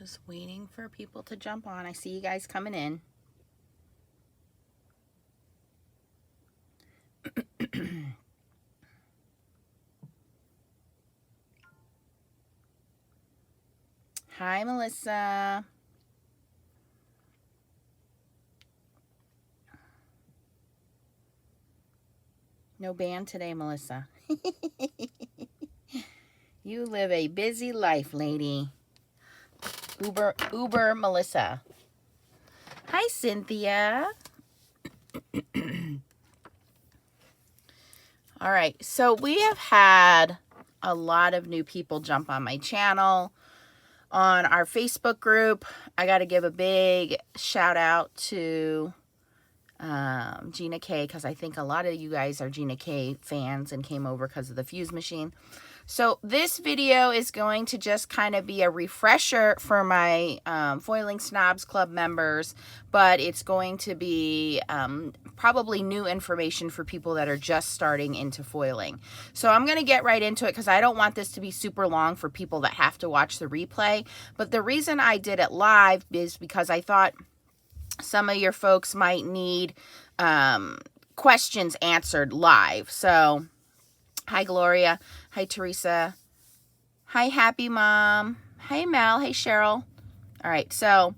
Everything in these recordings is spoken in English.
Just waiting for people to jump on. I see you guys coming in. Hi, Melissa. No band today, Melissa. You live a busy life, lady. Uber Melissa. Hi, Cynthia. All right, so we have had a lot of new people jump on my channel, on our Facebook group. I got to give a big shout out to Gina K, because I think a lot of you guys are Gina K fans and came over because of the fuse machine. So this video is going to just kind of be a refresher for my Foiling Snobs Club members, but it's going to be probably new information for people that are just starting into foiling. So I'm going to get right into it because I don't want this to be super long for people that have to watch the replay. But the reason I did it live is because I thought some of your folks might need questions answered live. So hi, Gloria. Hi, Teresa. Hi, Happy Mom. Hi, Mel. Hey, Cheryl. All right, so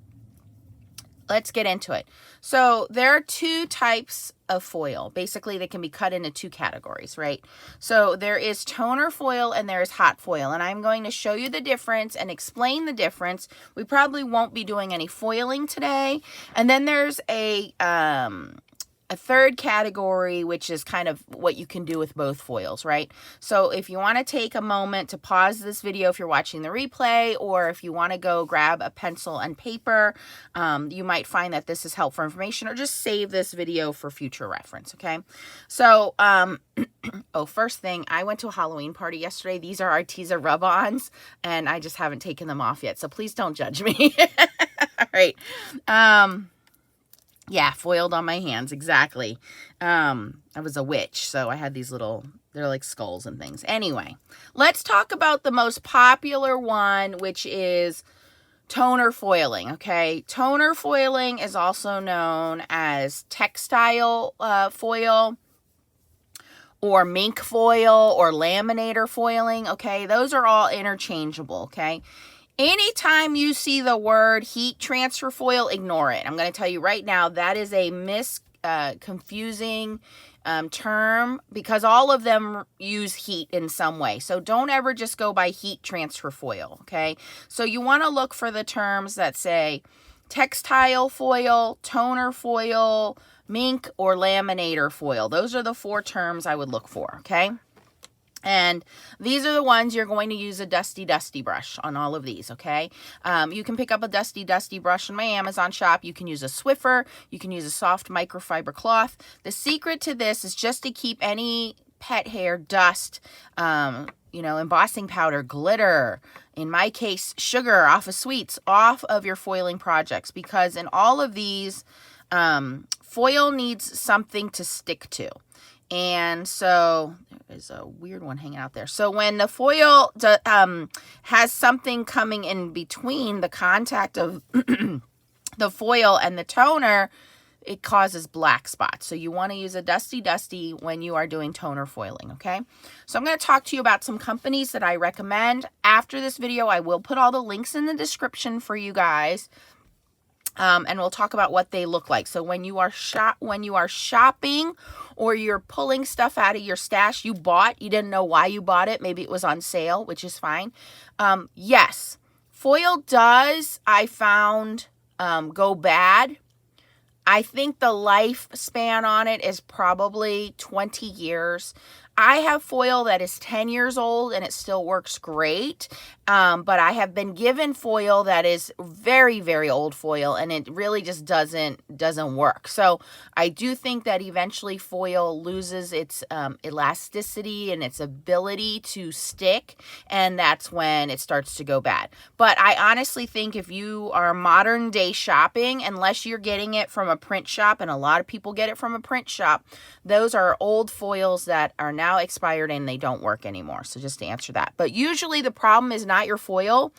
let's get into it. So there are two types of foil. Basically, they can be cut into two categories, right? So there is toner foil and there is hot foil. And I'm going to show you the difference and explain the difference. We probably won't be doing any foiling today. And then there's a third category, which is kind of what you can do with both foils, right? So if you want to take a moment to pause this video if you're watching the replay, or if you want to go grab a pencil and paper, you might find that this is helpful information, or just save this video for future reference, okay? So, oh, first thing, I went to a Halloween party yesterday. These are Arteza rub-ons, and I just haven't taken them off yet, so please don't judge me. All right. Yeah, foiled on my hands, exactly. I was a witch, so I had these little, they're like skulls and things. Anyway, let's talk about the most popular one, which is toner foiling, okay? Toner foiling is also known as textile foil, or mink foil, or laminator foiling, okay? Those are all interchangeable, okay? Anytime you see the word heat transfer foil, ignore it. I'm going to tell you right now, that is a confusing term, because all of them use heat in some way. So don't ever just go by heat transfer foil, okay? So you want to look for the terms that say textile foil, toner foil, mink, or laminator foil. Those are the four terms I would look for, okay? And these are the ones you're going to use a dusty brush on all of these, okay? You can pick up a dusty brush in my Amazon shop. You can use a Swiffer. You can use a soft microfiber cloth. The secret to this is just to keep any pet hair, dust, you know, embossing powder, glitter, in my case, sugar off of sweets, off of your foiling projects. Because in all of these, foil needs something to stick to. And so there's a weird one hanging out there. So when the foil has something coming in between the contact of the foil and the toner, it causes black spots. So you want to use a dusty when you are doing toner foiling, okay? So I'm going to talk to you about some companies that I recommend. After this video, I will put all the links in the description for you guys. And we'll talk about what they look like. So when you are shopping, or you're pulling stuff out of your stash you bought, you didn't know why you bought it, maybe it was on sale, which is fine. Yes, foil does, I found, go bad. I think the lifespan on it is probably 20 years. I have foil that is 10 years old and it still works great. But I have been given foil that is very, very old foil and it really just doesn't work. So I do think that eventually foil loses its elasticity and its ability to stick, and that's when it starts to go bad. But I honestly think if you are modern day shopping, unless you're getting it from a print shop, and a lot of people get it from a print shop, those are old foils that are now expired and they don't work anymore. So just to answer that. But usually the problem is not your foil.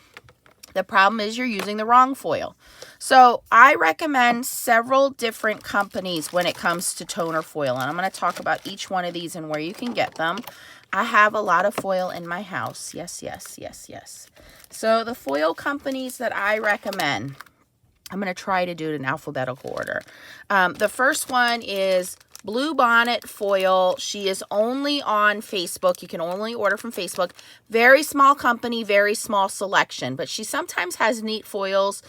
The problem is you're using the wrong foil. So I recommend several different companies when it comes to toner foil. And I'm going to talk about each one of these and where you can get them. I have a lot of foil in my house. Yes, yes, yes, yes. So the foil companies that I recommend, I'm going to try to do it in alphabetical order. The first one is Bluebonnet Foil. She is only on Facebook. You can only order from Facebook. Very small company, very small selection, but she sometimes has neat foils.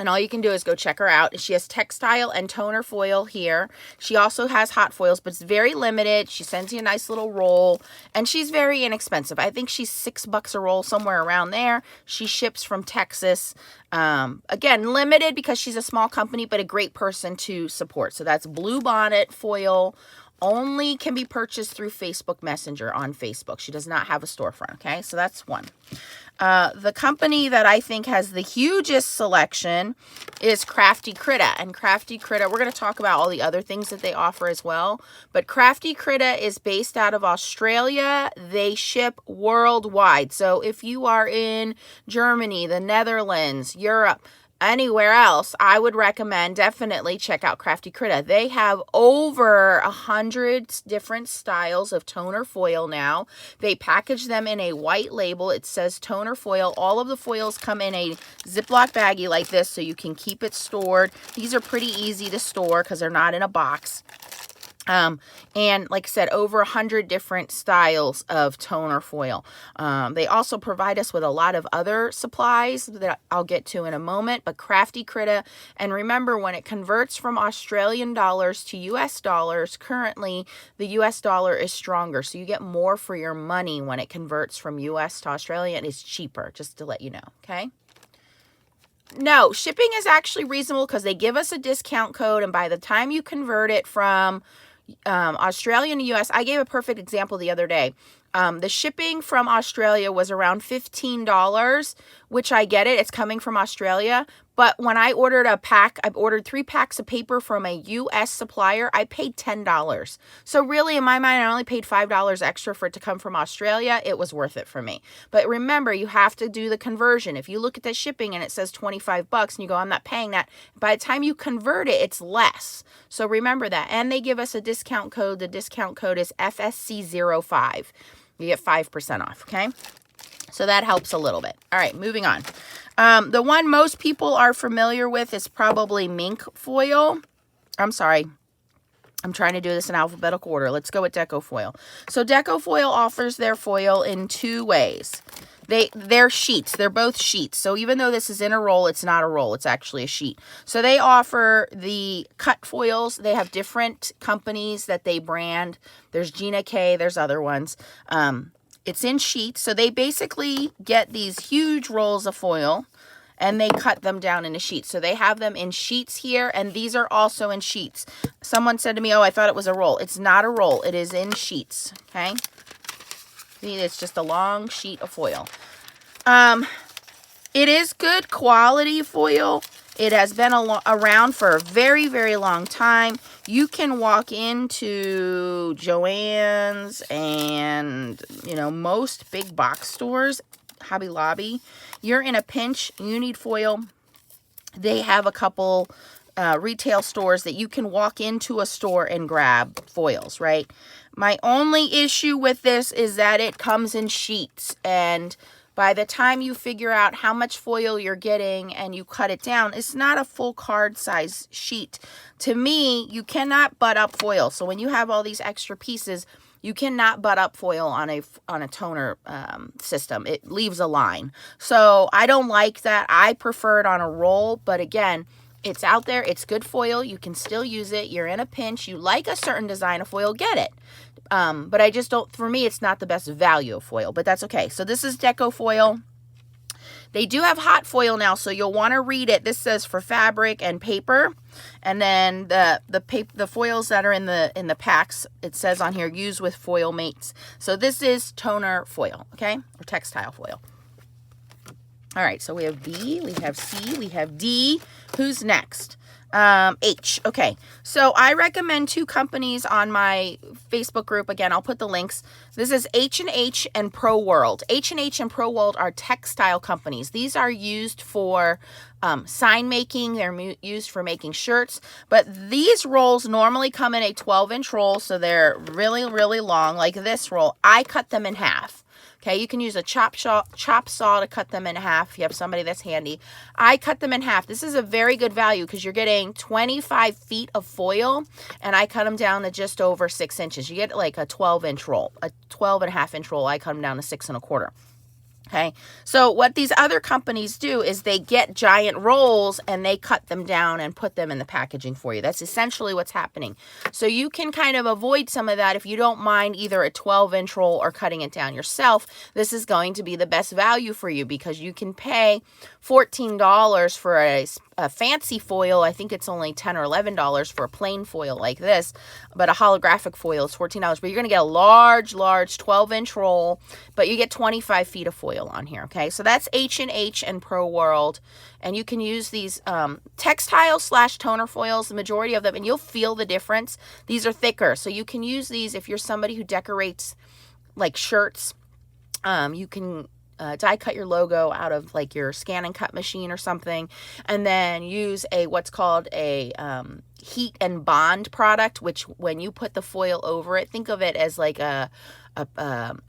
And all you can do is go check her out. She has textile and toner foil here. She also has hot foils, but it's very limited. She sends you a nice little roll, and she's very inexpensive. I think she's $6 a roll, somewhere around there. She ships from Texas. Again, limited because she's a small company, but a great person to support. So that's Bluebonnet Foil. Only can be purchased through Facebook Messenger on Facebook. She does not have a storefront, okay? So that's one. The company that I think has the hugest selection is Crafty Critta. And Crafty Critta, we're going to talk about all the other things that they offer as well. But Crafty Critta is based out of Australia. They ship worldwide. So if you are in Germany, the Netherlands, Europe, anywhere else, I would recommend definitely check out Crafty Critta. They have over 100 different styles of toner foil now. They package them in a white label. It says toner foil. All of the foils come in a Ziploc baggie like this so you can keep it stored. These are pretty easy to store because they're not in a box. And like I said, over 100 different styles of toner foil. They also provide us with a lot of other supplies that I'll get to in a moment, but Crafty Critta. And remember, when it converts from Australian dollars to US dollars, currently the US dollar is stronger. So you get more for your money when it converts from US to Australia, and it's cheaper, just to let you know, okay? No, shipping is actually reasonable because they give us a discount code, and by the time you convert it from Australian to US, I gave a perfect example the other day. The shipping from Australia was around $15, which I get it. It's coming from Australia. But when I ordered a pack, I ordered 3 packs of paper from a US supplier. I paid $10. So really, in my mind, I only paid $5 extra for it to come from Australia. It was worth it for me. But remember, you have to do the conversion. If you look at the shipping and it says $25 and you go, I'm not paying that. By the time you convert it, it's less. So remember that. And they give us a discount code. The discount code is FSC05. You get 5% off, okay? So that helps a little bit. All right, moving on. The one most people are familiar with is probably Mink Foil. I'm sorry. I'm trying to do this in alphabetical order. Let's go with Deco Foil. So Deco Foil offers their foil in 2 ways. They're sheets. They're both sheets. So even though this is in a roll, it's not a roll. It's actually a sheet. So they offer the cut foils. They have different companies that they brand. There's Gina K. There's other ones. It's in sheets. So they basically get these huge rolls of foil and they cut them down into sheets. So they have them in sheets here, and these are also in sheets. Someone said to me, oh, I thought it was a roll. It's not a roll. It is in sheets, okay? It's just a long sheet of foil. It is good quality foil. It has been around for a very, very long time. You can walk into Joann's and, most big box stores, Hobby Lobby. You're in a pinch, you need foil. They have a couple retail stores that you can walk into a store and grab foils, right? My only issue with this is that it comes in sheets, and by the time you figure out how much foil you're getting and you cut it down, it's not a full card size sheet. To me, you cannot butt up foil. So when you have all these extra pieces, you cannot butt up foil on a toner system. It leaves a line. So I don't like that. I prefer it on a roll, but again, it's out there. It's good foil. You can still use it. You're in a pinch. You like a certain design of foil, get it. But I just don't, for me, it's not the best value of foil, but that's okay. So this is Deco Foil. They do have hot foil now, so you'll want to read it. This says for fabric and paper. And then the foils that are in the packs, it says on here, use with foil mates. So this is toner foil, okay? Or textile foil. All right, so we have B, we have C, we have D. Who's next? H. Okay. So I recommend two companies on my Facebook group. Again, I'll put the links. This is H&H and Pro World. H&H and Pro World are textile companies. These are used for sign making. They're used for making shirts. But these rolls normally come in a 12-inch roll, so they're really, really long, like this roll. I cut them in half. Okay, you can use a chop saw to cut them in half if you have somebody that's handy. I cut them in half. This is a very good value because you're getting 25 feet of foil, and I cut them down to just over 6 inches. You get like a 12-inch roll, a 12.5-inch roll. I cut them down to 6 1/4. Okay, so what these other companies do is they get giant rolls and they cut them down and put them in the packaging for you. That's essentially what's happening. So you can kind of avoid some of that if you don't mind either a 12-inch roll or cutting it down yourself. This is going to be the best value for you because you can pay $14 for a fancy foil. I think it's only $10 or $11 for a plain foil like this, but a holographic foil is $14. But you're going to get a large 12-inch roll, but you get 25 feet of foil on here. Okay, so that's H&H and Pro World, and you can use these textile / toner foils, the majority of them, and you'll feel the difference. These are thicker, so you can use these if you're somebody who decorates like shirts. You can die cut your logo out of like your scan and cut machine or something, and then use a what's called a heat and bond product, which when you put the foil over it, think of it as like a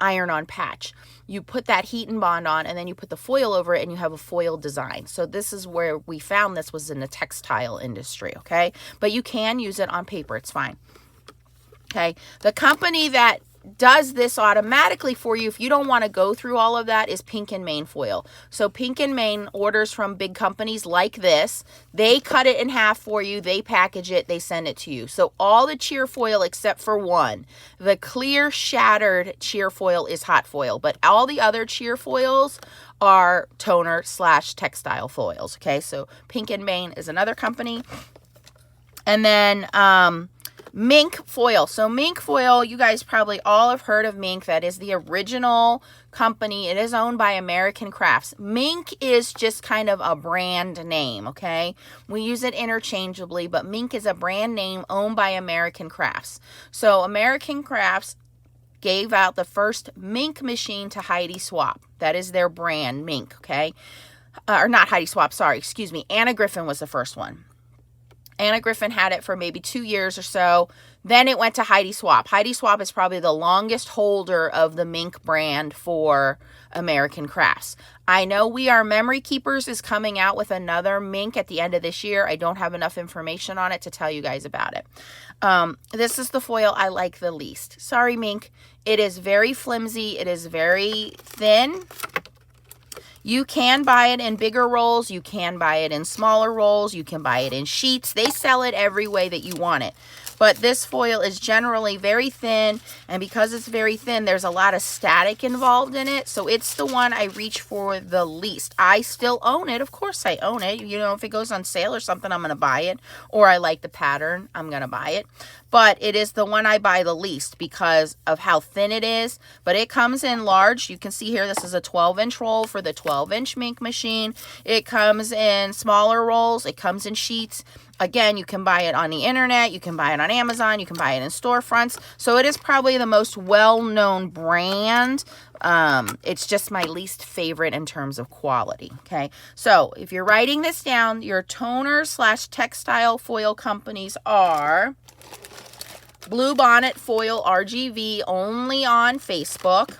iron-on patch. You put that heat and bond on, and then you put the foil over it, and you have a foil design. So this is where we found this was in the textile industry, okay? But you can use it on paper. It's fine. Okay, the company that does this automatically for you if you don't want to go through all of that is Pink and Main Foil. So Pink and Main orders from big companies like this. They cut it in half for you. They package it. They send it to you. So all the cheer foil except for one. The clear shattered cheer foil is hot foil, but all the other cheer foils are toner / textile foils. Okay, so Pink and Main is another company. And then Mink Foil. So Mink Foil, you guys probably all have heard of Mink. That is the original company. It is owned by American Crafts. Mink is just kind of a brand name, okay? We use it interchangeably, but Mink is a brand name owned by American Crafts. So American Crafts gave out the first Mink machine to Heidi Swapp. That is their brand, Mink, okay? Or not Heidi Swapp, sorry, excuse me. Anna Griffin was the first one. Anna Griffin had it for maybe 2 years or so. Then it went to Heidi Swapp. Heidi Swapp is probably the longest holder of the Mink brand for American Crafts. I know We Are Memory Keepers is coming out with another Mink at the end of this year. I don't have enough information on it to tell you guys about it. This is the foil I like the least. Sorry, Mink. It is very flimsy. It is very thin. You can buy it in bigger rolls. You can buy it in smaller rolls. You can buy it in sheets. They sell it every way that you want it. But this foil is generally very thin, and because it's very thin, there's a lot of static involved in it. So it's the one I reach for the least. I still own it. Of course I own it. You know, if it goes on sale or something, I'm going to buy it. Or I like the pattern, I'm going to buy it. But it is the one I buy the least because of how thin it is. But it comes in large. You can see here, this is a 12-inch roll for the 12-inch Mink machine. It comes in smaller rolls. It comes in sheets. Again, you can buy it on the internet. You can buy it on Amazon. You can buy it in storefronts. So it is probably the most well-known brand. It's just my least favorite in terms of quality. Okay. So if you're writing this down, your toner / textile foil companies are Blue Bonnet Foil RGV, only on Facebook,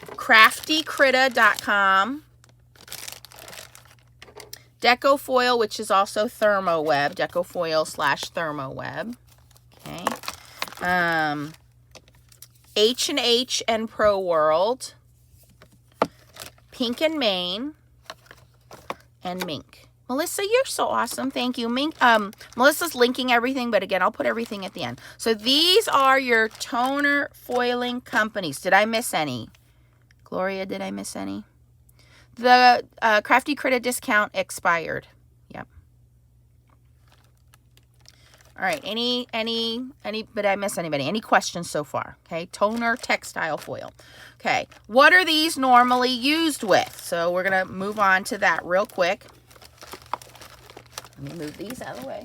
craftycritta.com, Deco Foil, which is also Thermo Web, Deco Foil / Thermo Web. Okay. H&H and Pro World, Pink and Main, and Mink. Melissa, you're so awesome. Thank you. Mink. Melissa's linking everything, but again, I'll put everything at the end. So these are your toner foiling companies. Did I miss any? Gloria, did I miss any? The Crafty Critta discount expired. Yep. All right. Any, did I miss anybody? Any questions so far? Okay. Toner textile foil. Okay. What are these normally used with? So we're going to move on to that real quick. Let me move these out of the way.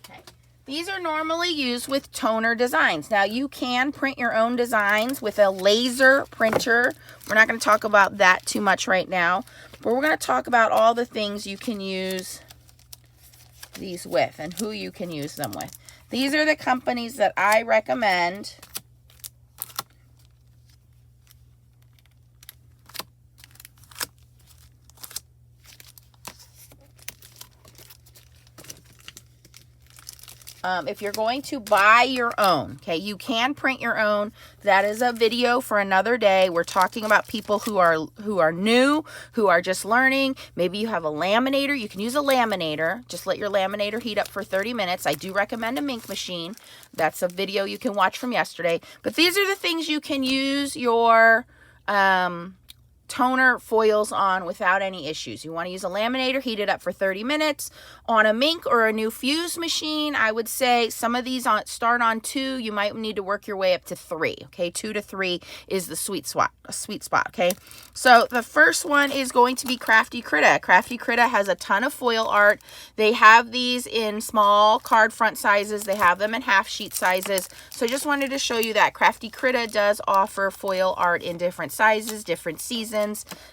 Okay. These are normally used with toner designs. Now, you can print your own designs with a laser printer. We're not going to talk about that too much right now, but we're going to talk about all the things you can use these with and who you can use them with. These are the companies that I recommend. If you're going to buy your own, okay, you can print your own. That is a video for another day. We're talking about people who are new, who are just learning. Maybe you have a laminator. You can use a laminator. Just let your laminator heat up for 30 minutes. I do recommend a Mink machine. That's a video you can watch from yesterday. But these are the things you can use your toner foils on without any issues. You want to use a laminator, heat it up for 30 minutes. On a Mink or a new fuse machine, I would say some of these start on 2. You might need to work your way up to 3. Okay, 2 to 3 is the sweet spot. Okay, so the first one is going to be Crafty Critta. Crafty Critta has a ton of foil art. They have these in small card front sizes. They have them in half sheet sizes. So I just wanted to show you that Crafty Critta does offer foil art in different sizes, different seasons,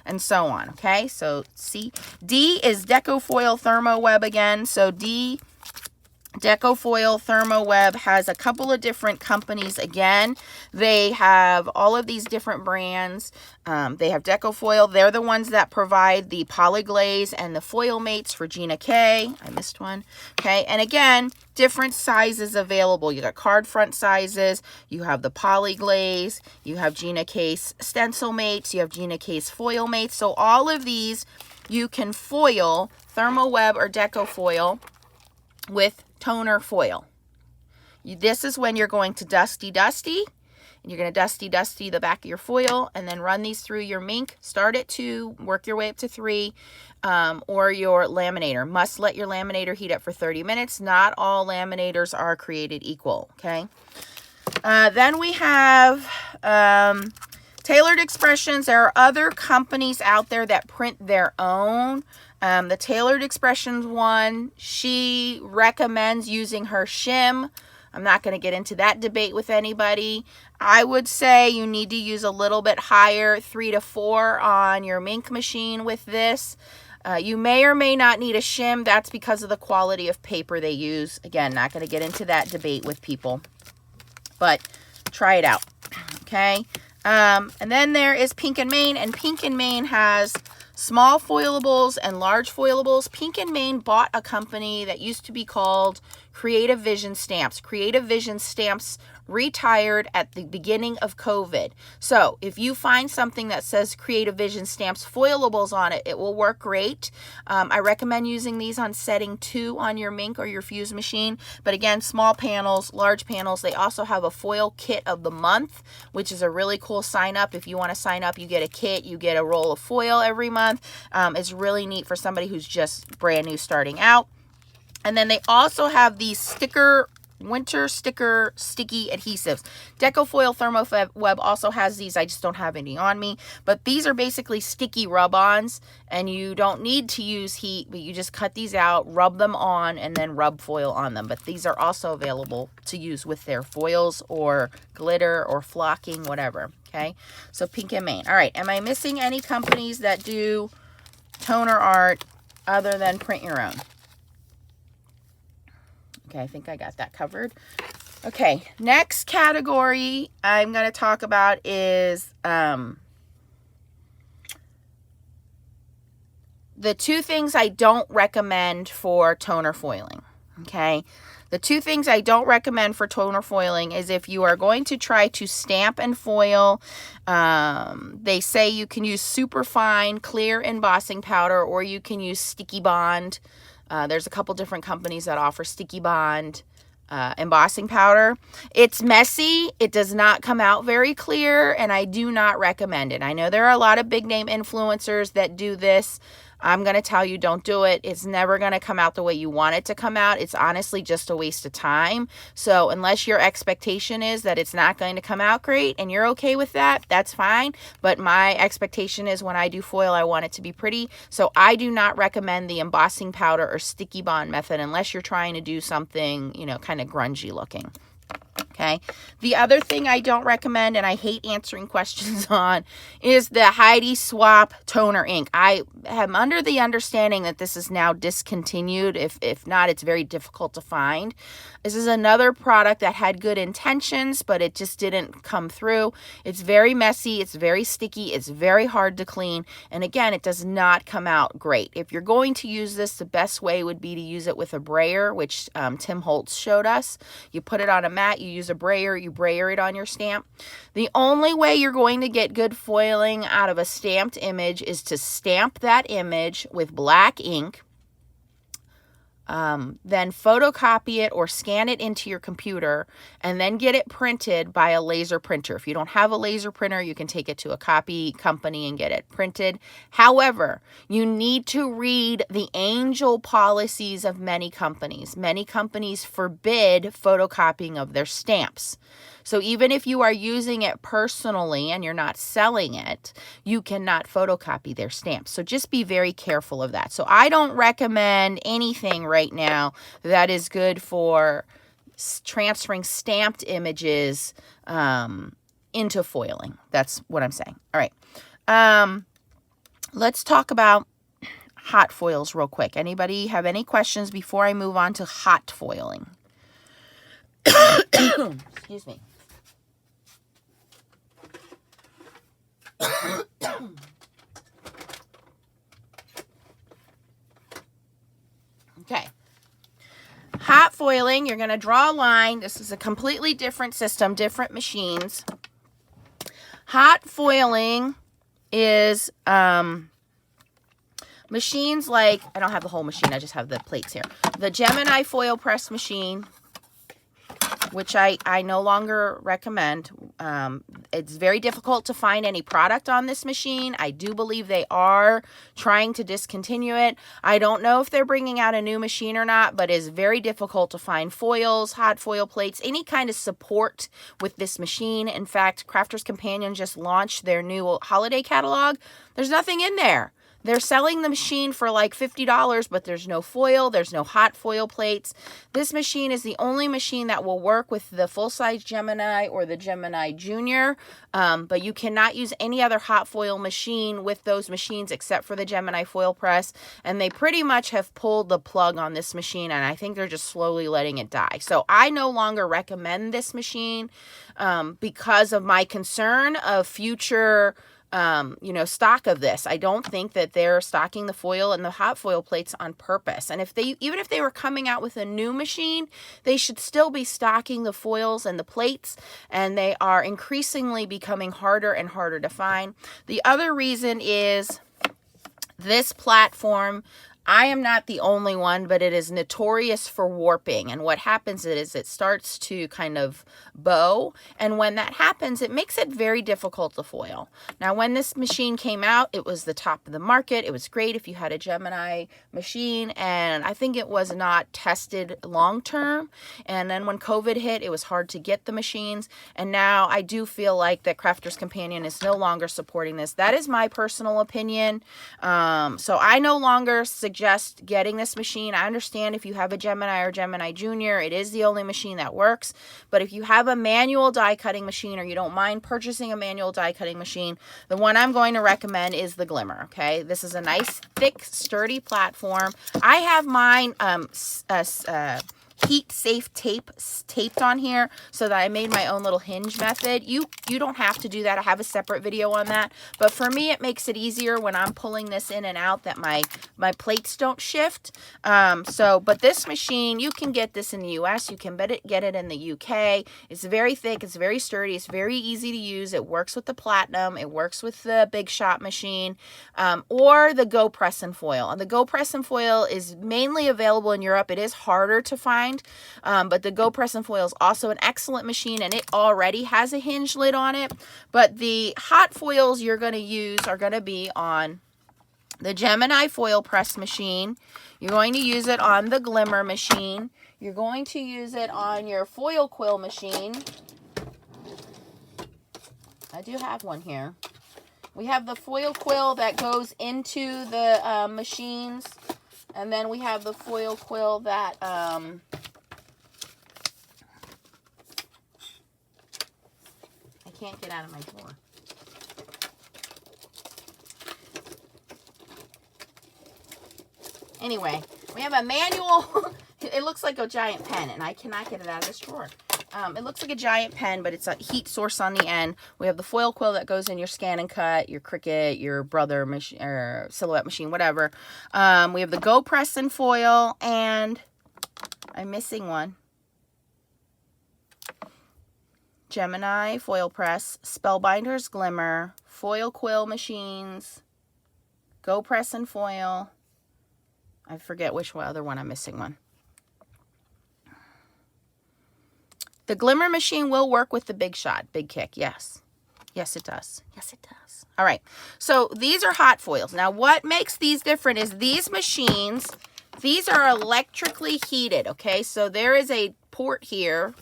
and so on. Okay, so C. D is Deco Foil Thermo Web again. So D, Deco Foil Thermo Web, has a couple of different companies again. They have all of these different brands. They have Deco Foil. They're the ones that provide the polyglaze and the foil mates for Gina K. I missed one. Okay, and again, different sizes available. You got card front sizes. You have the polyglaze. You have Gina K's stencil mates. You have Gina K's foil mates. So all of these you can foil, Thermo Web or Deco Foil, with toner foil. This is when you're going to dusty, and you're going to dusty the back of your foil, and then run these through your Mink. Start at 2, work your way up to 3, or your laminator. Must let your laminator heat up for 30 minutes. Not all laminators are created equal, okay? Then we have Tailored Expressions. There are other companies out there that print their own. The Tailored Expressions one, she recommends using her shim. I'm not going to get into that debate with anybody. I would say you need to use a little bit higher, 3 to 4 on your Mink machine with this. You may or may not need a shim. That's because of the quality of paper they use. Again, not going to get into that debate with people, but try it out. Okay. And then there is Pink and Main, and Pink and Main has small foilables and large foilables. Pink and Main bought a company that used to be called Creative Vision Stamps. Creative Vision Stamps retired at the beginning of COVID. So if you find something that says Creative Vision Stamps foilables on it, it will work great. I recommend using these on setting 2 on your Mink or your fuse machine. But again, small panels, large panels. They also have a foil kit of the month, which is a really cool sign up. If you want to sign up, you get a kit, you get a roll of foil every month. It's really neat for somebody who's just brand new starting out. And then they also have these winter sticker sticky adhesives. Deco Foil Thermo Web also has these. I just don't have any on me. But these are basically sticky rub-ons, and you don't need to use heat, but you just cut these out, rub them on, and then rub foil on them. But these are also available to use with their foils or glitter or flocking, whatever. Okay, so Pink and Main. All right, am I missing any companies that do toner art other than print your own? Okay, I think I got that covered. Okay, next category I'm going to talk about is the 2 things I don't recommend for toner foiling. Okay, the 2 things I don't recommend for toner foiling is if you are going to try to stamp and foil. They say you can use super fine clear embossing powder, or you can use Sticky Bond. There's a couple different companies that offer Sticky Bond embossing powder. It's messy. It does not come out very clear, and I do not recommend it. I know there are a lot of big name influencers that do this. I'm going to tell you, don't do it. It's never going to come out the way you want it to come out. It's honestly just a waste of time. So unless your expectation is that it's not going to come out great and you're okay with that, that's fine. But my expectation is when I do foil, I want it to be pretty. So I do not recommend the embossing powder or sticky bond method unless you're trying to do something, you know, kind of grungy looking. Okay. The other thing I don't recommend, and I hate answering questions on, is the Heidi Swap toner ink. I am under the understanding that this is now discontinued. If not, it's very difficult to find. This is another product that had good intentions, but it just didn't come through. It's very messy. It's very sticky. It's very hard to clean. And again, it does not come out great. If you're going to use this, the best way would be to use it with a brayer, which Tim Holtz showed us. You put it on a mat, you use a brayer, you brayer it on your stamp. The only way you're going to get good foiling out of a stamped image is to stamp that image with black ink, then photocopy it or scan it into your computer, and then get it printed by a laser printer. If you don't have a laser printer, you can take it to a copy company and get it printed. However, you need to read the angel policies of many companies. Many companies forbid photocopying of their stamps. So even if you are using it personally and you're not selling it, you cannot photocopy their stamps. So just be very careful of that. So I don't recommend anything right now that is good for transferring stamped images into foiling. That's what I'm saying. All right. Let's talk about hot foils real quick. Anybody have any questions before I move on to hot foiling? Excuse me. Okay. Hot foiling, you're going to draw a line. This is a completely different system, different machines. Hot foiling is machines like, I don't have the whole machine, I just have the plates here. The Gemini foil press machine, which I no longer recommend. It's very difficult to find any product on this machine. I do believe they are trying to discontinue it. I don't know if they're bringing out a new machine or not, but it's very difficult to find foils, hot foil plates, any kind of support with this machine. In fact, Crafter's Companion just launched their new holiday catalog. There's nothing in there. They're selling the machine for like $50, but there's no foil. There's no hot foil plates. This machine is the only machine that will work with the full-size Gemini or the Gemini Junior, but you cannot use any other hot foil machine with those machines except for the Gemini foil press, and they pretty much have pulled the plug on this machine, and I think they're just slowly letting it die. So I no longer recommend this machine because of my concern of future stock of this. I don't think that they're stocking the foil and the hot foil plates on purpose. And even if they were coming out with a new machine, they should still be stocking the foils and the plates, and they are increasingly becoming harder and harder to find. The other reason is this platform, I am not the only one, but it is notorious for warping. And what happens is it starts to kind of bow. And when that happens, it makes it very difficult to foil. Now, when this machine came out, it was the top of the market. It was great if you had a Gemini machine. And I think it was not tested long term. And then when COVID hit, it was hard to get the machines. And now I do feel like that Crafter's Companion is no longer supporting this. That is my personal opinion. So I no longer suggest getting this machine. I understand if you have a Gemini or Gemini Junior, it is the only machine that works. But if you have a manual die cutting machine or you don't mind purchasing a manual die cutting machine, the one I'm going to recommend is the Glimmer. Okay, this is a nice, thick, sturdy platform. I have mine heat safe taped on here so that I made my own little hinge method. You don't have to do that. I have a separate video on that. But for me, it makes it easier when I'm pulling this in and out that my plates don't shift. But this machine, you can get this in the US. You can get it in the UK. It's very thick. It's very sturdy. It's very easy to use. It works with the Platinum. It works with the Big Shot machine or the Go Press and Foil. And the Go Press and Foil is mainly available in Europe. It is harder to find. But the Go Press and Foil is also an excellent machine, and it already has a hinge lid on it. But the hot foils you're going to use are going to be on the Gemini foil press machine. You're going to use it on the glimmer machine. You're going to use it on your foil quill machine. I do have one here. We have the foil quill that goes into the machines. And then we have the foil quill that I can't get out of my drawer. Anyway, we have a manual. It looks like a giant pen, and I cannot get it out of this drawer. It looks like a giant pen, but it's a heat source on the end. We have the foil quill that goes in your scan and cut, your Cricut, your Brother machine, or Silhouette machine, whatever. We have the Go Press and Foil, and I'm missing one. Gemini foil press, Spellbinders glimmer, foil quill machines, Go Press and Foil. I forget which other one I'm missing one. The glimmer machine will work with the Big Shot, Big Kick. Yes. Yes, it does. Yes, it does. All right. So these are hot foils. Now, what makes these different is these machines, these are electrically heated. Okay. So there is a port here.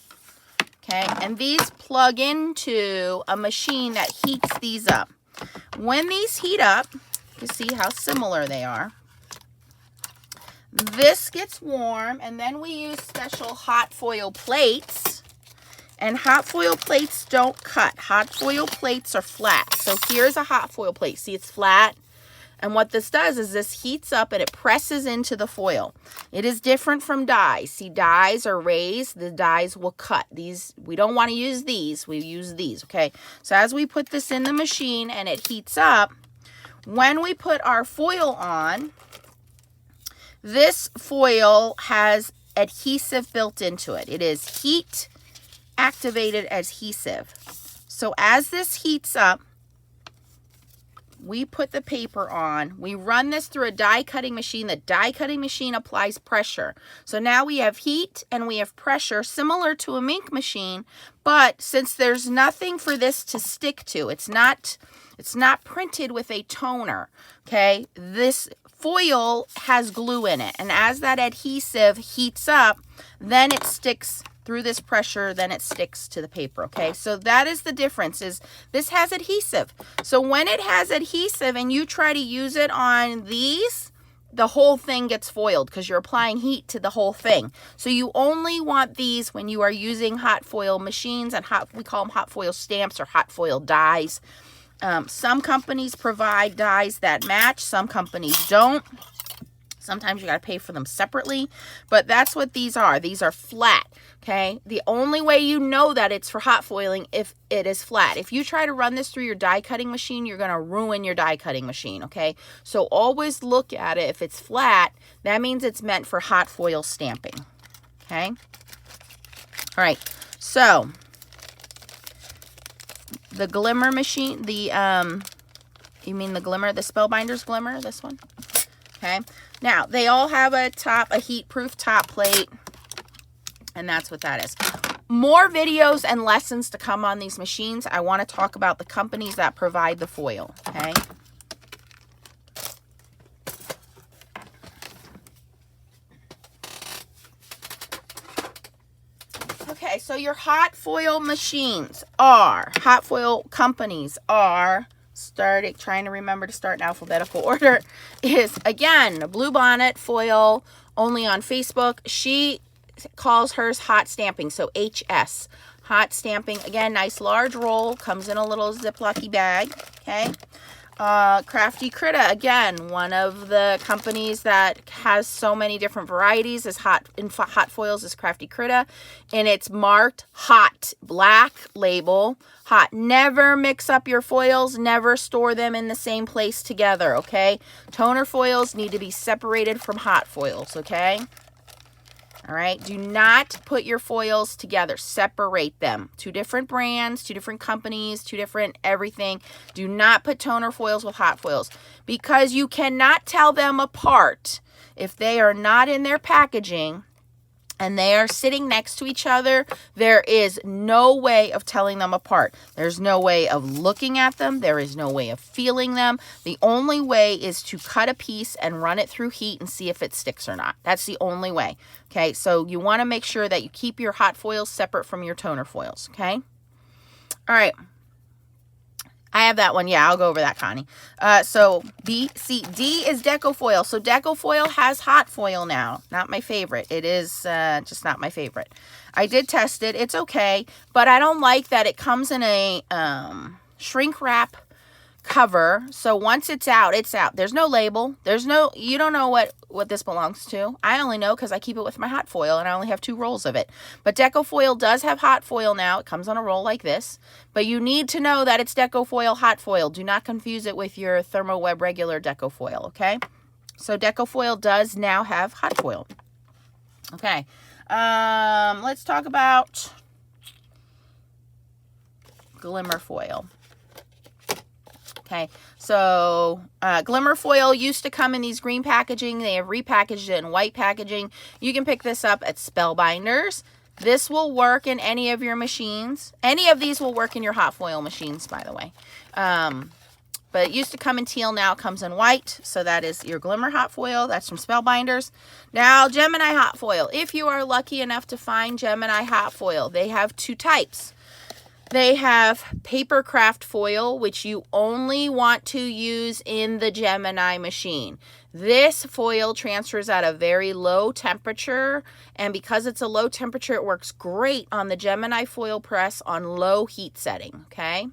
Okay. And these plug into a machine that heats these up. When these heat up, you see how similar they are. This gets warm, and then we use special hot foil plates. And hot foil plates don't cut. Hot foil plates are flat. So here's a hot foil plate. See, it's flat. And what this does is this heats up and it presses into the foil. It is different from dies. See, dies are raised. The dies will cut. These, we don't want to use these. We use these, okay? So as we put this in the machine and it heats up, when we put our foil on, this foil has adhesive built into it. It is heat activated adhesive. So as this heats up, we put the paper on. We run this through a die cutting machine. The die cutting machine applies pressure. So now we have heat and we have pressure similar to a Mink machine, but since there's nothing for this to stick to, it's not printed with a toner, okay? This foil has glue in it, and as that adhesive heats up, then it sticks through this pressure, then it sticks to the paper, okay? So that is the difference, is this has adhesive. So when it has adhesive and you try to use it on these, the whole thing gets foiled because you're applying heat to the whole thing. So you only want these when you are using hot foil machines, and we call them hot foil stamps or hot foil dies. Some companies provide dies that match, some companies don't. Sometimes you got to pay for them separately, but that's what these are. These are flat, okay? The only way you know that it's for hot foiling if it is flat. If you try to run this through your die cutting machine, you're going to ruin your die cutting machine, okay? So always look at it. If it's flat, that means it's meant for hot foil stamping, okay? All right, so the glimmer machine, you mean the glimmer, the Spellbinders glimmer, this one? Okay. Now, they all have a heat-proof top plate, and that's what that is. More videos and lessons to come on these machines. I want to talk about the companies that provide the foil, okay? Okay, so your hot foil machines are, hot foil companies are, trying to remember to start in alphabetical order, is, again, Bluebonnet Foil, only on Facebook. She calls hers Hot Stamping, so HS. Hot Stamping, again, nice large roll, comes in a little Ziploc bag, okay? Crafty Critta, again, one of the companies that has so many different varieties is hot foils is Crafty Critta, and it's marked hot, black label, hot. Never mix up your foils, never store them in the same place together, okay? Toner foils need to be separated from hot foils, okay? All right, do not put your foils together. Separate them. 2 different brands, 2 different companies, 2 different everything. Do not put toner foils with hot foils because you cannot tell them apart if they are not in their packaging. and they are sitting next to each other, there is no way of telling them apart. There's no way of looking at them. There is no way of feeling them. The only way is to cut a piece and run it through heat and see if it sticks or not. That's the only way. Okay, so you want to make sure that you keep your hot foils separate from your toner foils. Okay, all right. I have that one. Yeah, I'll go over that, Connie. So B, C, D is Deco Foil. So Deco Foil has hot foil now. Not my favorite. It is just not my favorite. I did test it. It's okay, but I don't like that it comes in a shrink wrap cover. So once it's out, it's out. There's no label. You don't know what this belongs to. I only know because I keep it with my hot foil and I only have 2 rolls of it. But Deco Foil does have hot foil now. It comes on a roll like this. But you need to know that it's Deco Foil hot foil. Do not confuse it with your Thermo Web regular Deco Foil, okay? So Deco Foil does now have hot foil. Okay. Let's talk about Glimmer Foil. Okay, so Glimmer Foil used to come in these green packaging. They have repackaged it in white packaging. You can pick this up at Spellbinders. This will work in any of your machines. Any of these will work in your hot foil machines, by the way. But it used to come in teal. Now it comes in white. So that is your Glimmer hot foil. That's from Spellbinders. Now, Gemini hot foil. If you are lucky enough to find Gemini hot foil, they have 2 types. They have paper craft foil, which you only want to use in the Gemini machine. This foil transfers at a very low temperature, and because it's a low temperature, it works great on the Gemini foil press on low heat setting, okay?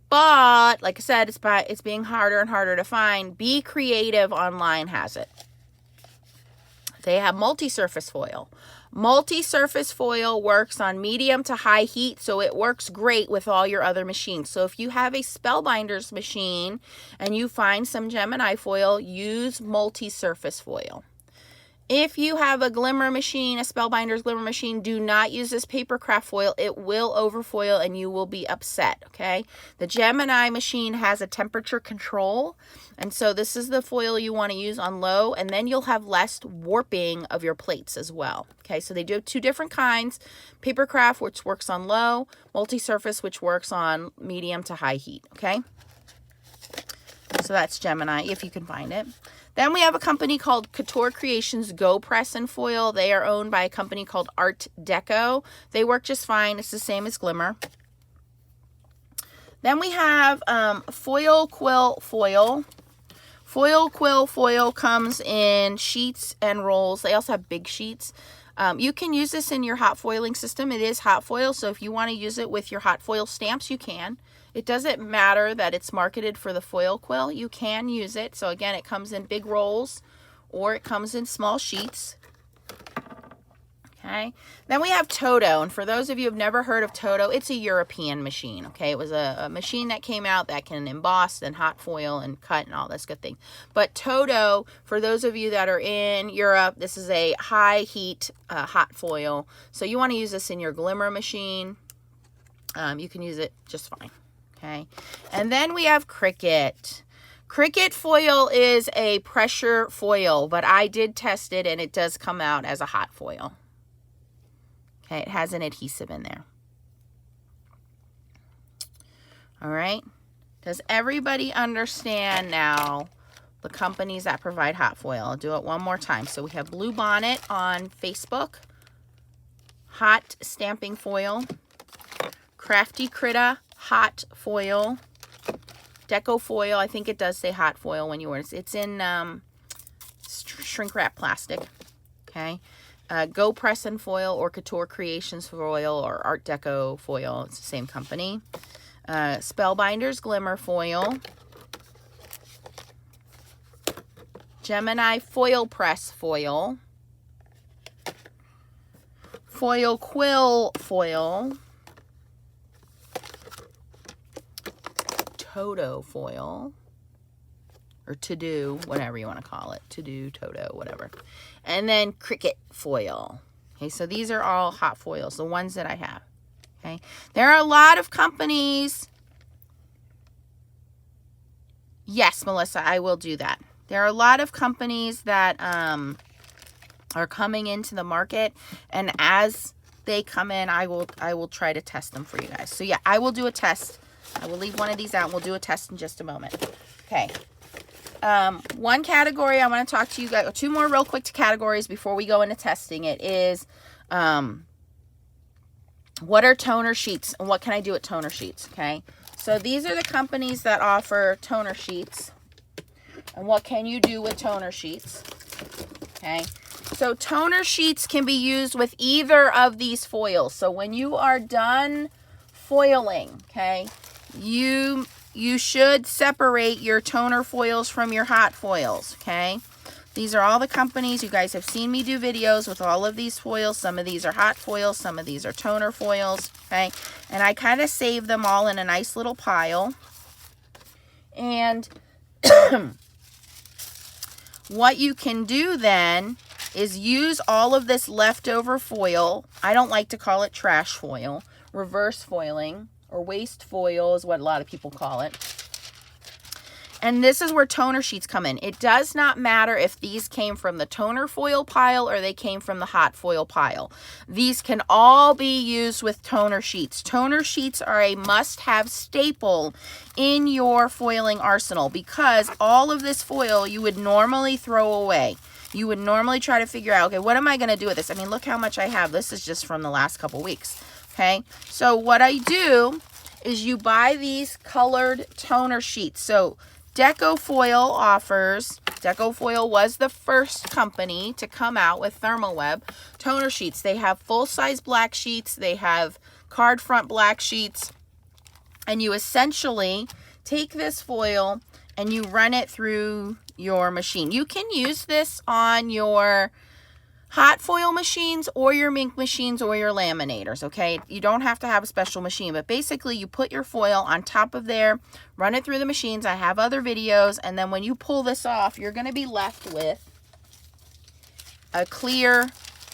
But, like I said, it's being harder and harder to find. Be Creative online has it. They have multi-surface foil. Multi-surface foil works on medium to high heat, so it works great with all your other machines. So if you have a Spellbinders machine and you find some Gemini foil, use multi-surface foil. If you have a Glimmer machine, a Spellbinders Glimmer machine, do not use this paper craft foil. It will overfoil and you will be upset, okay? The Gemini machine has a temperature control, and so this is the foil you want to use on low, and then you'll have less warping of your plates as well, okay? So they do have 2 different kinds. Paper craft, which works on low, multi-surface, which works on medium to high heat, okay? So that's Gemini, if you can find it. Then we have a company called Couture Creations Go Press and Foil. They are owned by a company called Art Deco. They work just fine. It's the same as Glimmer. Then we have Foil Quill Foil. Foil Quill Foil comes in sheets and rolls. They also have big sheets. You can use this in your hot foiling system. It is hot foil, so if you want to use it with your hot foil stamps, you can. It doesn't matter that it's marketed for the foil quill. You can use it. So again, it comes in big rolls or it comes in small sheets. Okay. Then we have Toto. And for those of you who have never heard of Toto, it's a European machine. Okay. It was a machine that came out that can emboss and hot foil and cut and all this good thing. But Toto, for those of you that are in Europe, this is a high heat hot foil. So you want to use this in your Glimmer machine. You can use it just fine. Okay, and then we have Cricut. Cricut foil is a pressure foil, but I did test it and it does come out as a hot foil. Okay, it has an adhesive in there. All right, does everybody understand now the companies that provide hot foil? I'll do it one more time. So we have Blue Bonnet on Facebook, Hot Stamping Foil, Crafty Critta hot foil, Deco Foil. I think it does say hot foil when you order. It's in shrink wrap plastic. Okay. Go Press and Foil or Couture Creations Foil or Art Deco Foil. It's the same company. Spellbinders Glimmer Foil. Gemini Foil Press Foil. Foil Quill Foil. Toto foil, or to-do, whatever you want to call it. To-do, Toto, whatever. And then Cricut foil. Okay, so these are all hot foils, the ones that I have. Okay, there are a lot of companies. Yes, Melissa, I will do that. There are a lot of companies that are coming into the market, and as they come in, I will try to test them for you guys. So yeah, I will do a test. I will leave one of these out and we'll do a test in just a moment. Okay. One category I want to talk to you guys, two more real quick categories before we go into testing it is, what are toner sheets and what can I do with toner sheets? Okay. So these are the companies that offer toner sheets, and what can you do with toner sheets? Okay. So toner sheets can be used with either of these foils. So when you are done foiling, okay, you should separate your toner foils from your hot foils, okay? These are all the companies. You guys have seen me do videos with all of these foils. Some of these are hot foils, some of these are toner foils, okay? And I kind of save them all in a nice little pile. And what you can do then is use all of this leftover foil. I don't like to call it trash foil. Reverse foiling or waste foil is what a lot of people call it. And this is where toner sheets come in. It does not matter if these came from the toner foil pile or they came from the hot foil pile. These can all be used with toner sheets. Toner sheets are a must-have staple in your foiling arsenal because all of this foil you would normally throw away. You would normally try to figure out, okay, what am I going to do with this? I mean, look how much I have. This is just from the last couple weeks, okay? So what I do is you buy these colored toner sheets. So Deco Foil Deco Foil was the first company to come out with ThermoWeb toner sheets. They have full-size black sheets. They have card front black sheets. And you essentially take this foil and you run it through your machine. You can use this on your hot foil machines or your Mink machines or your laminators, okay? You don't have to have a special machine, but basically you put your foil on top of there, run it through the machines. I have other videos, and then when you pull this off, you're going to be left with a clear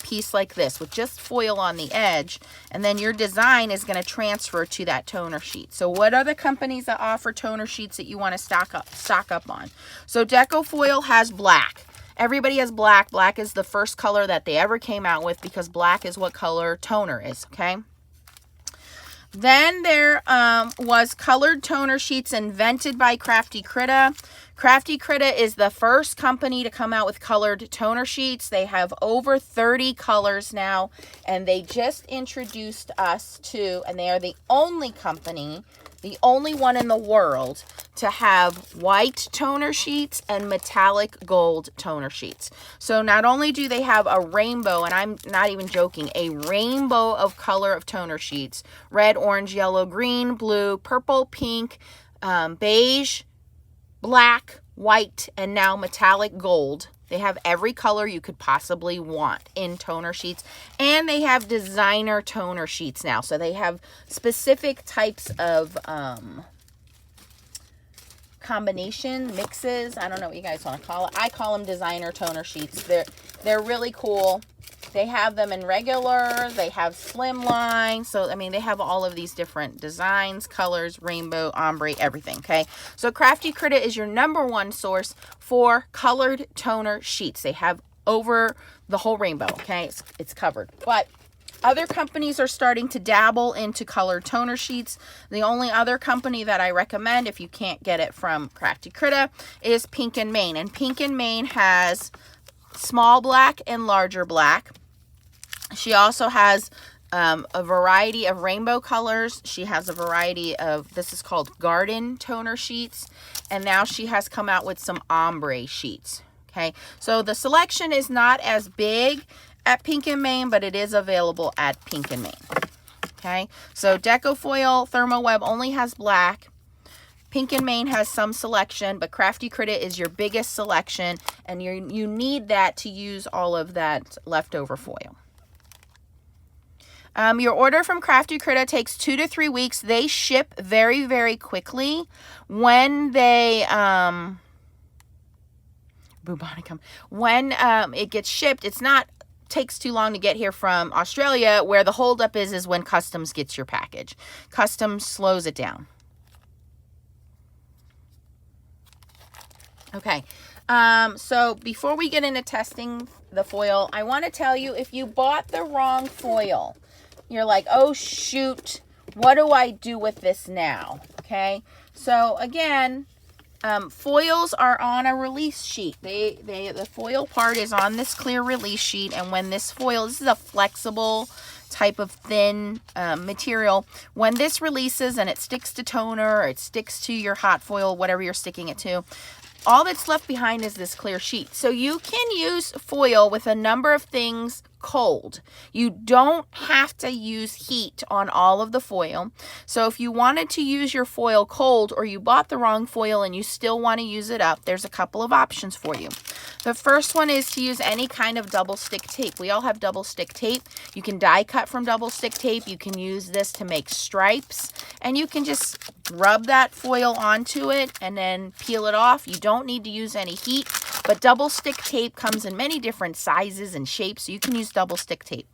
piece like this with just foil on the edge, and then your design is going to transfer to that toner sheet. So what are the companies that offer toner sheets that you want to stock up on? So Deco Foil has black. Everybody has black. Black is the first color that they ever came out with because black is what color toner is, okay? Then there was colored toner sheets invented by Crafty Critta. Crafty Critta is the first company to come out with colored toner sheets. They have over 30 colors now, and they just introduced us to, and they are the only company, the only one in the world to have white toner sheets and metallic gold toner sheets. So not only do they have a rainbow, and I'm not even joking, a rainbow of color of toner sheets, red, orange, yellow, green, blue, purple, pink, beige, black, white, and now metallic gold. They have every color you could possibly want in toner sheets. And they have designer toner sheets now. So they have specific types of combination mixes. I don't know what you guys want to call it. I call them designer toner sheets. They're really cool. They have them in regular, they have slimline. So, I mean, they have all of these different designs, colors, rainbow, ombre, everything, okay? So, Crafty Critta is your #1 source for colored toner sheets. They have over the whole rainbow, okay? It's covered. But other companies are starting to dabble into colored toner sheets. The only other company that I recommend, if you can't get it from Crafty Critta, is Pink and Main. And Pink and Main has small black and larger black. She also has a variety of rainbow colors. She has a variety of, this is called garden toner sheets. And now she has come out with some ombre sheets. Okay, so the selection is not as big at Pink and Main, but it is available at Pink and Main. Okay, so Deco Foil ThermoWeb only has black. Pink and Main has some selection, but Crafty Critta is your biggest selection, and you need that to use all of that leftover foil. Your order from Crafty Critta takes 2 to 3 weeks. They ship very, very quickly. When they when it gets shipped, it's not takes too long to get here from Australia. Where the holdup is when customs gets your package. Customs slows it down. Okay, so before we get into testing the foil, I want to tell you, if you bought the wrong foil, you're like, oh shoot, what do I do with this now? Okay, so again, foils are on a release sheet. The foil part is on this clear release sheet, and when this foil, this is a flexible type of thin material, when this releases and it sticks to toner, or it sticks to your hot foil, whatever you're sticking it to, all that's left behind is this clear sheet. So you can use foil with a number of things cold. You don't have to use heat on all of the foil. So if you wanted to use your foil cold, or you bought the wrong foil and you still want to use it up, there's a couple of options for you. The first one is to use any kind of double stick tape. We all have double stick tape. You can die cut from double stick tape. You can use this to make stripes, and you can just rub that foil onto it and then peel it off. You don't need to use any heat, but double stick tape comes in many different sizes and shapes, so you can use double stick tape.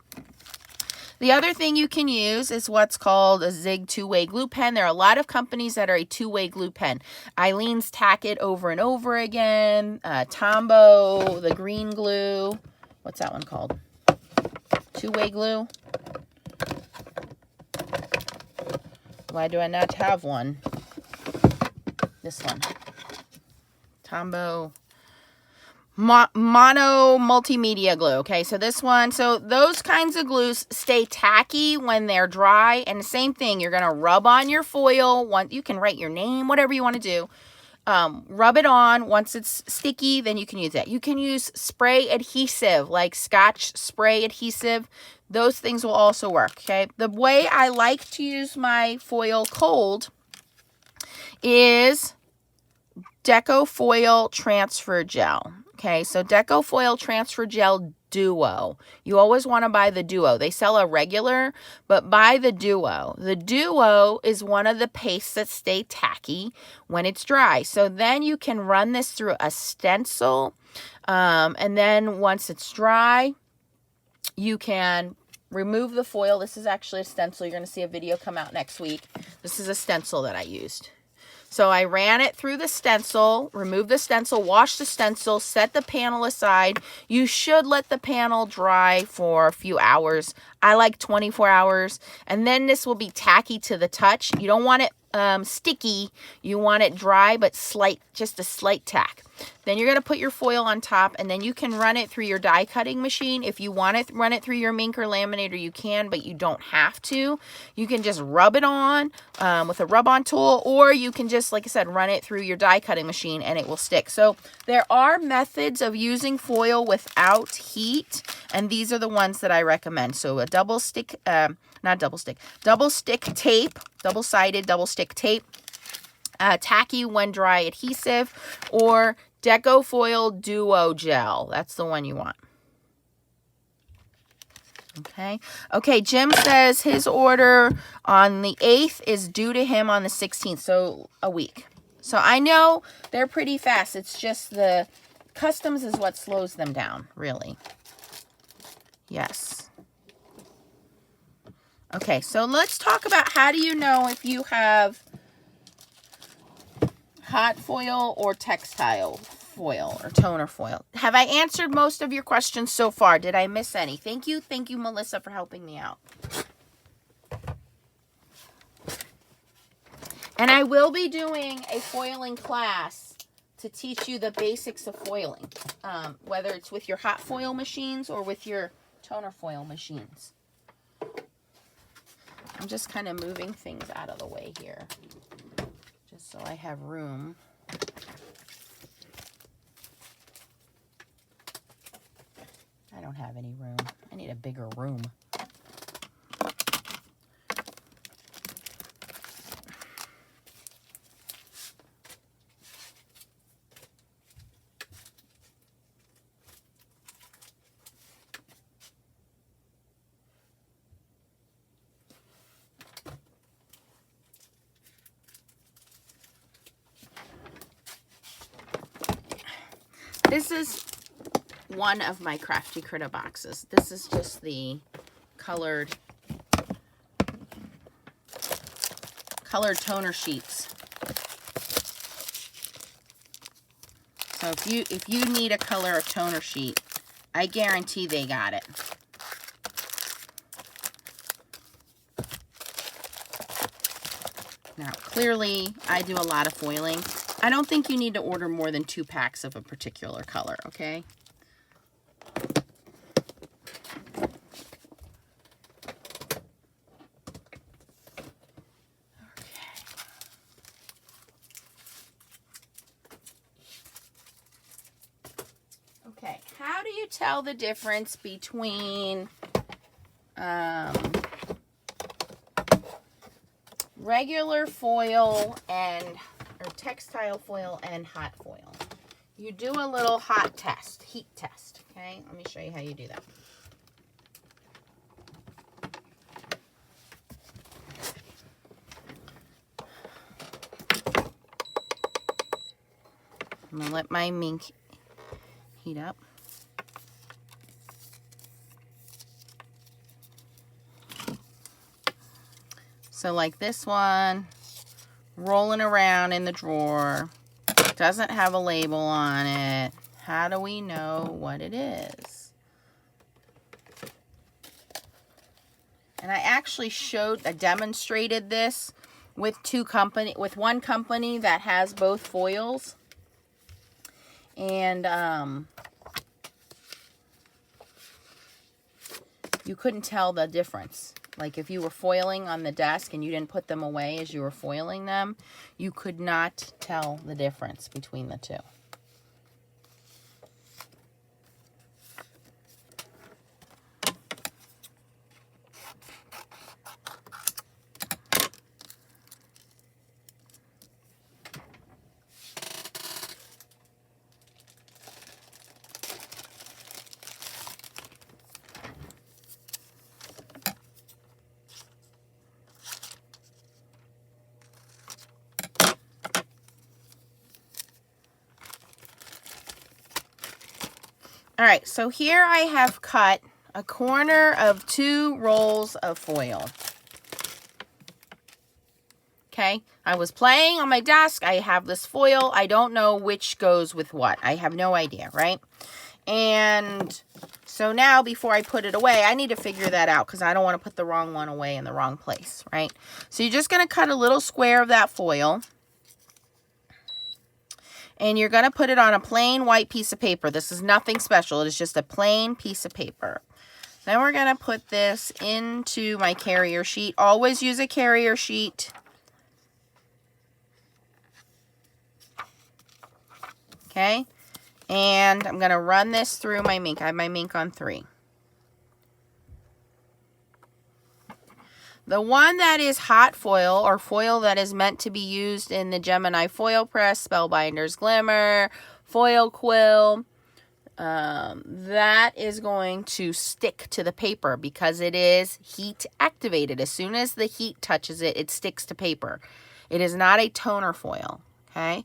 The other thing you can use is what's called a Zig two-way glue pen. There are a lot of companies that are a two-way glue pen. Eileen's Tack It over and over again. Tombow, the green glue. What's that one called? Two-way glue. Why do I not have one? This one. Tombow. Mono multimedia glue. Okay, so this one, so those kinds of glues stay tacky when they're dry, and the same thing, you're going to rub on your foil. You can write your name, whatever you want to do. Rub it on. Once it's sticky, then you can use it. You can use spray adhesive, like Scotch spray adhesive. Those things will also work, okay? The way I like to use my foil cold is Deco Foil Transfer Gel. Okay, so Deco Foil Transfer Gel Duo. You always want to buy the Duo. They sell a regular, but buy the Duo. The Duo is one of the pastes that stay tacky when it's dry. So then you can run this through a stencil, and then once it's dry, you can remove the foil. This is actually a stencil. You're going to see a video come out next week. This is a stencil that I used. So I ran it through the stencil, removed the stencil, washed the stencil, set the panel aside. You should let the panel dry for a few hours. I like 24 hours. And then this will be tacky to the touch. You don't want it sticky. You want it dry but slight, just a slight tack. Then you're going to put your foil on top, and then you can run it through your die cutting machine. If you want to run it through your Mink or laminator, you can, but you don't have to. You can just rub it on with a rub-on tool, or you can just, like I said, run it through your die cutting machine and it will stick. So there are methods of using foil without heat, and these are the ones that I recommend. So a double stick, double stick tape, double-sided double stick tape, tacky when dry adhesive, or Deco Foil Duo Gel. That's the one you want. Okay, Jim says his order on the 8th is due to him on the 16th, so a week. So I know they're pretty fast. It's just the customs is what slows them down, really. Yes. Okay, so let's talk about how do you know if you have hot foil or textile foil or toner foil. Have I answered most of your questions so far? Did I miss any? Thank you, Melissa, for helping me out. And I will be doing a foiling class to teach you the basics of foiling, whether it's with your hot foil machines or with your toner foil machines. I'm just kind of moving things out of the way here, just so I have room. I don't have any room. I need a bigger room. This is one of my Crafty Critter boxes. This is just the colored toner sheets. So if you need a color of toner sheet, I guarantee they got it. Now, clearly, I do a lot of foiling. I don't think you need to order more than 2 packs of a particular color, okay? Okay, how do you tell the difference between regular foil or textile foil and hot foil? You do a little heat test, okay? Let me show you how you do that. I'm gonna let my Mink heat up. So like this one, rolling around in the drawer, doesn't have a label on it. How do we know what it is? And I actually demonstrated this with one company that has both foils. And you couldn't tell the difference. Like if you were foiling on the desk and you didn't put them away as you were foiling them, you could not tell the difference between the two. All right, so here I have cut a corner of 2 rolls of foil. Okay, I was playing on my desk. I have this foil. I don't know which goes with what. I have no idea, right? And so now before I put it away, I need to figure that out because I don't want to put the wrong one away in the wrong place, right? So you're just going to cut a little square of that foil. And you're going to put it on a plain white piece of paper. This is nothing special. It is just a plain piece of paper. Then we're going to put this into my carrier sheet. Always use a carrier sheet. Okay. And I'm going to run this through my Mink. I have my Mink on 3. The one that is hot foil, or foil that is meant to be used in the Gemini foil press, Spellbinders Glimmer, foil quill, that is going to stick to the paper because it is heat activated. As soon as the heat touches it, it sticks to paper. It is not a toner foil, okay?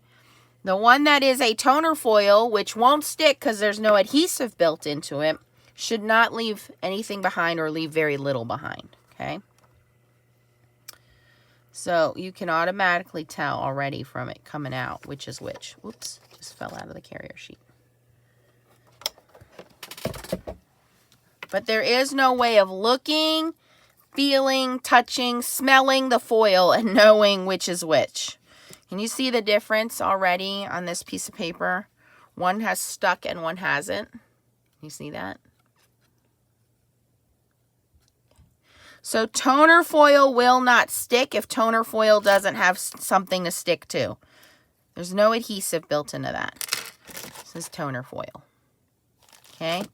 The one that is a toner foil, which won't stick because there's no adhesive built into it, should not leave anything behind or leave very little behind, okay? So you can automatically tell already from it coming out which is which. Whoops, just fell out of the carrier sheet. But there is no way of looking, feeling, touching, smelling the foil and knowing which is which. Can you see the difference already on this piece of paper? One has stuck and one hasn't. You see that? So toner foil will not stick if toner foil doesn't have something to stick to. There's no adhesive built into that. This is toner foil. Okay.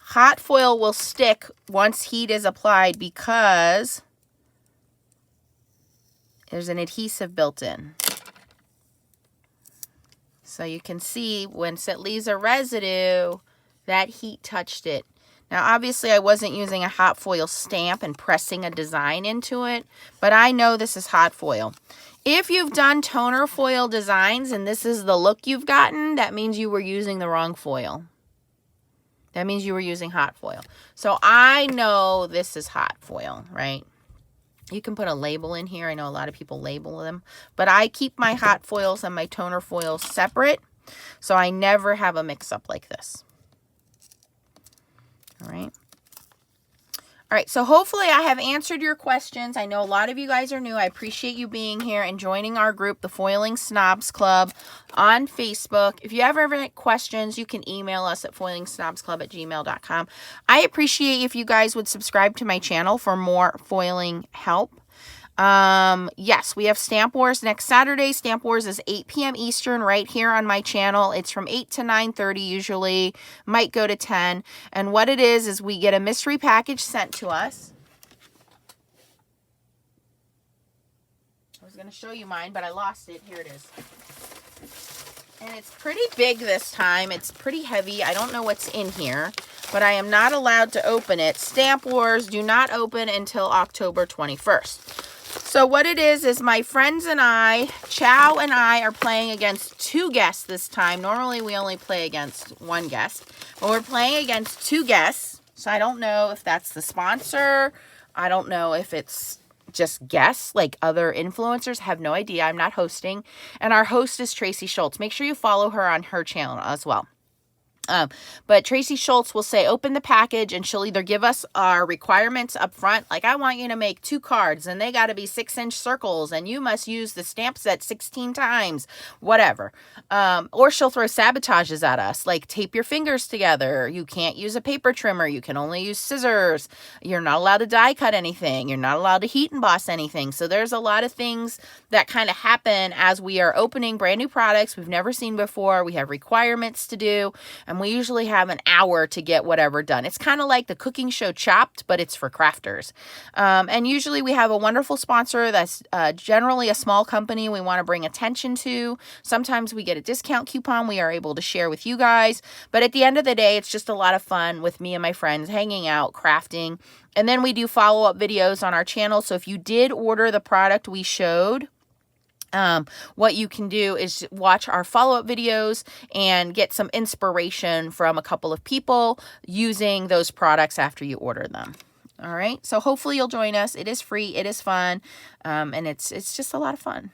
Hot foil will stick once heat is applied because there's an adhesive built in. So you can see once it leaves a residue, that heat touched it. Now, obviously, I wasn't using a hot foil stamp and pressing a design into it, but I know this is hot foil. If you've done toner foil designs and this is the look you've gotten, that means you were using the wrong foil. That means you were using hot foil. So I know this is hot foil, right? You can put a label in here. I know a lot of people label them, but I keep my hot foils and my toner foils separate So I never have a mix-up like this. All right. All right, so hopefully I have answered your questions. I know a lot of you guys are new. I appreciate you being here and joining our group, the Foiling Snobs Club, on Facebook. If you ever have any questions, you can email us at foilingsnobsclub@gmail.com. I appreciate if you guys would subscribe to my channel for more foiling help. Yes, we have Stamp Wars next Saturday. Stamp Wars is 8 p.m. Eastern right here on my channel. It's from 8 to 9:30 usually, might go to 10. And what it is we get a mystery package sent to us. I was going to show you mine, but I lost it. Here it is. And it's pretty big this time. It's pretty heavy. I don't know what's in here, but I am not allowed to open it. Stamp Wars do not open until October 21st. So what it is my friends and I, Chow and I, are playing against 2 guests this time. Normally we only play against 1 guest, but we're playing against 2 guests. So I don't know if that's the sponsor. I don't know if it's just guests, like other influencers. Have no idea. I'm not hosting. And our host is Tracy Schultz. Make sure you follow her on her channel as well. But Tracy Schultz will say, open the package, and she'll either give us our requirements up front. Like, I want you to make 2 cards and they got to be 6-inch circles and you must use the stamp set 16 times, whatever. Or she'll throw sabotages at us, like tape your fingers together. You can't use a paper trimmer. You can only use scissors. You're not allowed to die cut anything. You're not allowed to heat emboss anything. So there's a lot of things that kind of happen as we are opening brand new products we've never seen before. We have requirements to do, and we usually have an hour to get whatever done. It's kind of like the cooking show Chopped, but it's for crafters. And usually we have a wonderful sponsor that's generally a small company we want to bring attention to. Sometimes we get a discount coupon we are able to share with you guys. But at the end of the day, it's just a lot of fun with me and my friends hanging out, crafting. And then we do follow-up videos on our channel. So if you did order the product we showed, what you can do is watch our follow-up videos and get some inspiration from a couple of people using those products after you order them. All right. So hopefully you'll join us. It is free. It is fun. And it's just a lot of fun.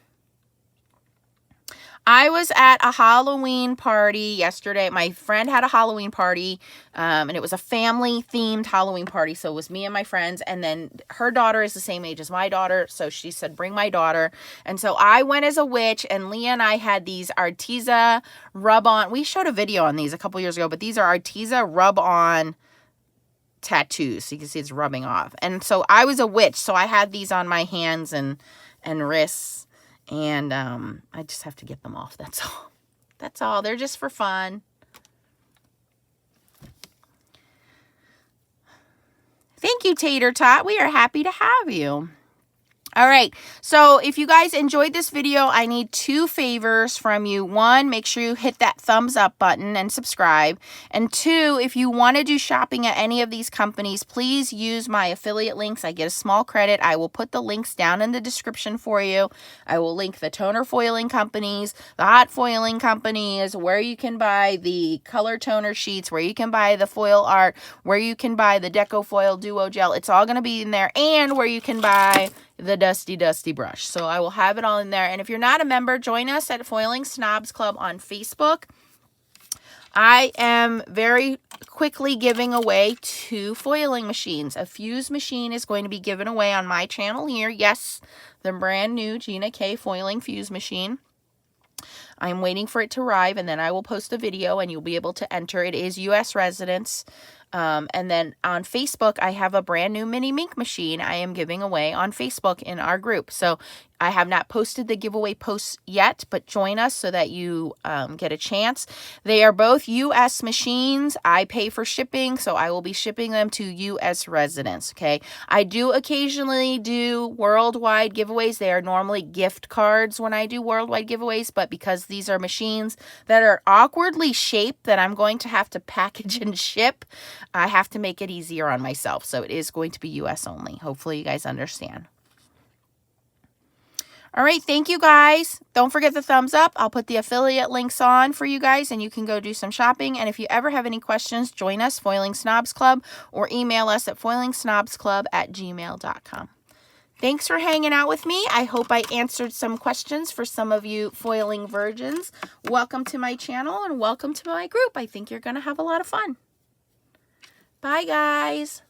I was at a Halloween party yesterday. My friend had a Halloween party, and it was a family-themed Halloween party. So it was me and my friends, and then her daughter is the same age as my daughter, so she said, bring my daughter. And so I went as a witch, and Leah and I had these Arteza rub-on. We showed a video on these a couple years ago, but these are Arteza rub-on tattoos. So you can see it's rubbing off. And so I was a witch, so I had these on my hands and wrists. And I just have to get them off. That's all. That's all. They're just for fun. Thank you, Tater Tot. We are happy to have you. All right, so if you guys enjoyed this video, I need 2 favors from you. 1, make sure you hit that thumbs up button and subscribe. And 2, if you want to do shopping at any of these companies, please use my affiliate links. I get a small credit. I will put the links down in the description for you. I will link the toner foiling companies, the hot foiling companies, where you can buy the color toner sheets, where you can buy the foil art, where you can buy the Deco Foil Duo Gel. It's all going to be in there, and where you can buy the dusty brush. So I will have it all in there. And if you're not a member, join us at Foiling Snobs Club on Facebook. I am very quickly giving away 2 foiling machines. A fuse machine is going to be given away on my channel here. Yes, the brand new Gina K foiling fuse machine. I'm waiting for it to arrive, and then I will post a video and you'll be able to enter. It is U.S. residents. And then on Facebook, I have a brand new mini Mink machine I am giving away on Facebook in our group. So I have not posted the giveaway posts yet, but join us so that you get a chance. They are both U.S. machines. I pay for shipping, so I will be shipping them to U.S. residents, okay? I do occasionally do worldwide giveaways. They are normally gift cards when I do worldwide giveaways, but because these are machines that are awkwardly shaped that I'm going to have to package and ship, I have to make it easier on myself. So it is going to be U.S. only. Hopefully you guys understand. All right, thank you guys. Don't forget the thumbs up. I'll put the affiliate links on for you guys, and you can go do some shopping. And if you ever have any questions, join us, Foiling Snobs Club, or email us at foilingsnobsclub@gmail.com. Thanks for hanging out with me. I hope I answered some questions for some of you foiling virgins. Welcome to my channel and welcome to my group. I think you're going to have a lot of fun. Bye, guys.